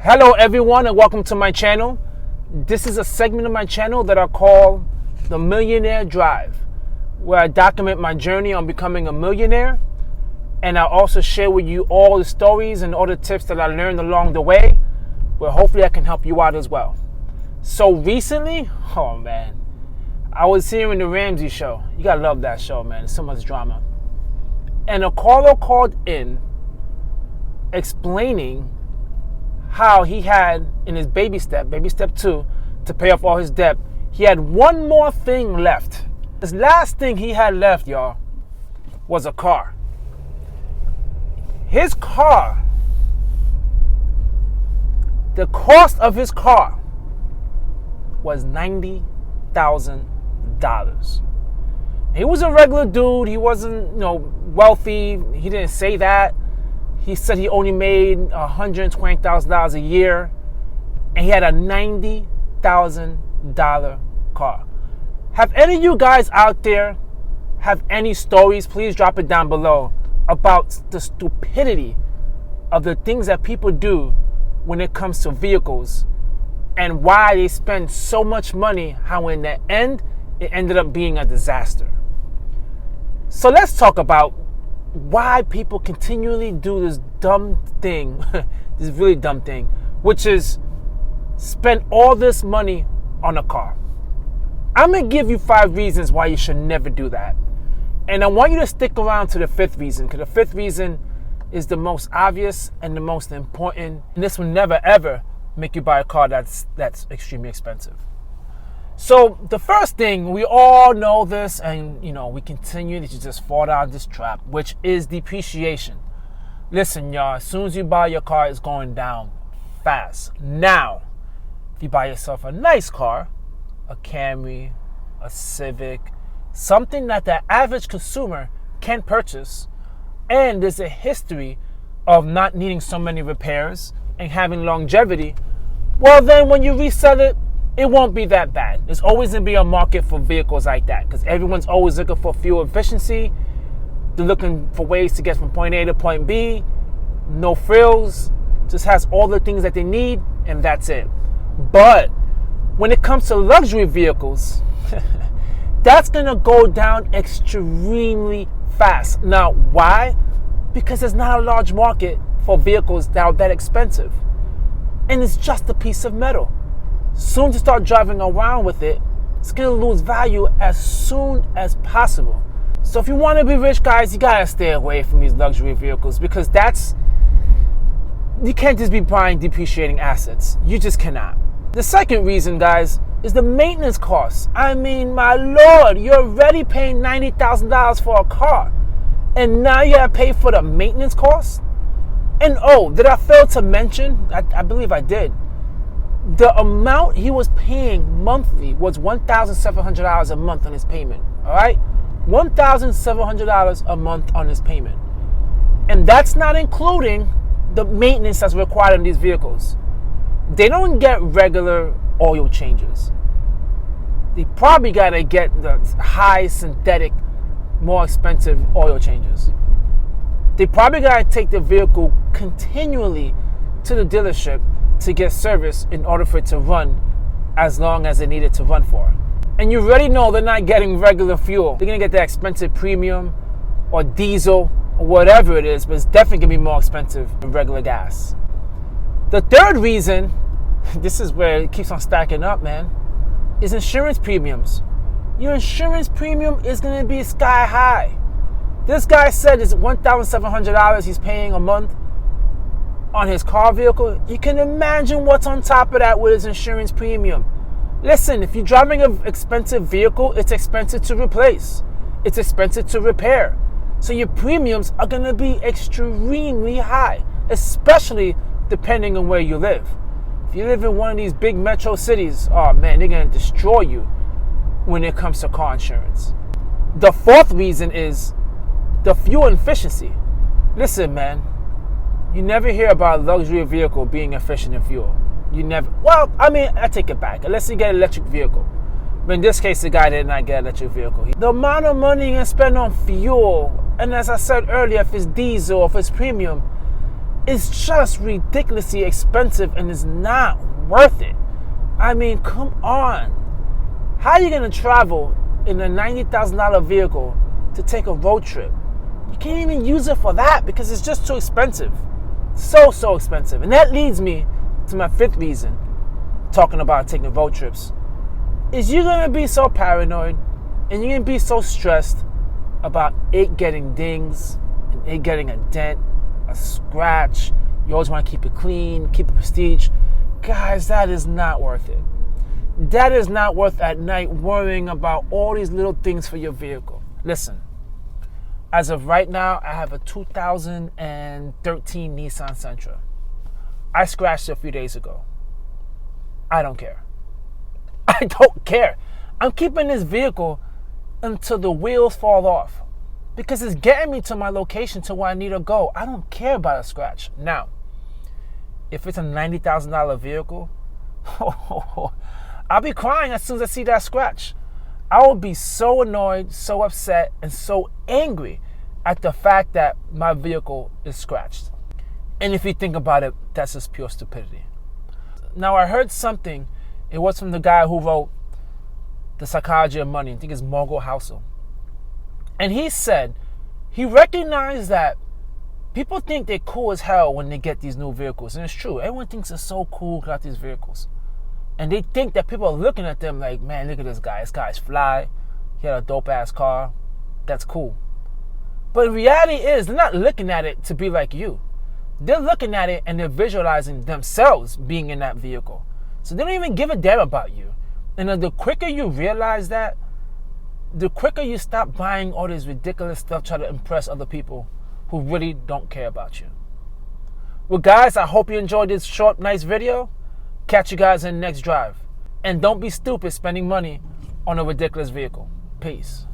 Hello everyone and welcome to my channel. This is a segment of my channel that I call the Millionaire Drive, where I document my journey on becoming a millionaire, and I also share with you all the stories and all the tips that I learned along the way, where hopefully I can help you out as well. So recently, oh man, I was hearing the Ramsey Show. You gotta love that show, man. There's so much drama. And a caller called in explaining how he had in his baby step 2, to pay off all his debt, he had one more thing left. This last thing he had left, y'all, was a car. His car, the cost of his car was $90,000. He was a regular dude. He wasn't, wealthy. He didn't say that. He said he only made $120,000 a year, and he had a $90,000 car. Have any of you guys out there have any stories? Please drop it down below about the stupidity of the things that people do when it comes to vehicles and why they spend so much money, how in the end it ended up being a disaster. So let's talk about why people continually do this dumb thing, this really dumb thing, which is spend all this money on a car. I'm going to give you 5 reasons why you should never do that. And I want you to stick around to the 5th reason, because the 5th reason is the most obvious and the most important. And this will never, ever make you buy a car that's extremely expensive. So the first thing, we all know this, and we continue to just fall down this trap, which is depreciation. Listen, y'all, as soon as you buy your car, it's going down fast. Now, if you buy yourself a nice car, a Camry, a Civic, something that the average consumer can purchase, and there's a history of not needing so many repairs and having longevity, well then when you resell it, it won't be that bad. There's always going to be a market for vehicles like that because everyone's always looking for fuel efficiency. They're looking for ways to get from point A to point B. No frills. Just has all the things that they need, and that's it. But when it comes to luxury vehicles, that's going to go down extremely fast. Now, why? Because there's not a large market for vehicles that are that expensive. And it's just a piece of metal. Soon as you start driving around with it, it's going to lose value as soon as possible. So if you want to be rich, guys, you got to stay away from these luxury vehicles, because you can't just be buying depreciating assets. You just cannot. The second reason, guys, is the maintenance costs. I mean, my Lord, you're already paying $90,000 for a car, and now you got to pay for the maintenance costs? And did I fail to mention, I believe I did, the amount he was paying monthly was $1,700 a month on his payment. All right, $1,700 a month on his payment, and that's not including the maintenance that's required on these vehicles. They don't get regular oil changes. They probably got to get the high synthetic, more expensive oil changes. They probably got to take the vehicle continually to the dealership to get service in order for it to run as long as it needed to run for. And you already know they're not getting regular fuel. They're going to get the expensive premium or diesel or whatever it is, but it's definitely going to be more expensive than regular gas. The third reason, this is where it keeps on stacking up, man, is insurance premiums. Your insurance premium is going to be sky high. This guy said it's $1,700 he's paying a month on his car vehicle. You can imagine what's on top of that with his insurance premium. Listen, if you're driving an expensive vehicle, it's expensive to replace. It's expensive to repair. So your premiums are going to be extremely high, especially depending on where you live. If you live in one of these big metro cities, oh man, they're going to destroy you when it comes to car insurance. The fourth reason is the fuel efficiency. Listen, man, you never hear about a luxury vehicle being efficient in fuel. You never. Well, I mean, I take it back. Unless you get an electric vehicle. But in this case, the guy did not get an electric vehicle. The amount of money you're going to spend on fuel, and as I said earlier, if it's diesel, if it's premium, It's just ridiculously expensive and it's not worth it. I mean, come on. How are you going to travel in a $90,000 vehicle to take a road trip? You can't even use it for that because it's just too expensive. So expensive. And that leads me to my fifth reason, talking about taking road trips, is you're going to be so paranoid and you're going to be so stressed about it getting dings and it getting a dent, a scratch. You always want to keep it clean, keep it prestige. Guys, that is not worth it. That is not worth at night worrying about all these little things for your vehicle. Listen, as of right now, I have a 2013 Nissan Sentra. I scratched it a few days ago. I don't care. I don't care. I'm keeping this vehicle until the wheels fall off because it's getting me to my location to where I need to go. I don't care about a scratch. Now, if it's a $90,000 vehicle, I'll be crying as soon as I see that scratch. I will be so annoyed, so upset, and so angry at the fact that my vehicle is scratched. And if you think about it, that's just pure stupidity. Now, I heard something. It was from the guy who wrote The Psychology of Money. I think it's Morgan Housel. And he said he recognized that people think they're cool as hell when they get these new vehicles. And it's true. Everyone thinks it's so cool to got these vehicles. And they think that people are looking at them like, man, look at this guy. This guy's fly. He had a dope-ass car. That's cool. But the reality is, they're not looking at it to be like you. They're looking at it and they're visualizing themselves being in that vehicle. So they don't even give a damn about you. And the quicker you realize that, the quicker you stop buying all this ridiculous stuff trying to impress other people who really don't care about you. Well, guys, I hope you enjoyed this short, nice video. Catch you guys in the next drive. And don't be stupid spending money on a ridiculous vehicle. Peace.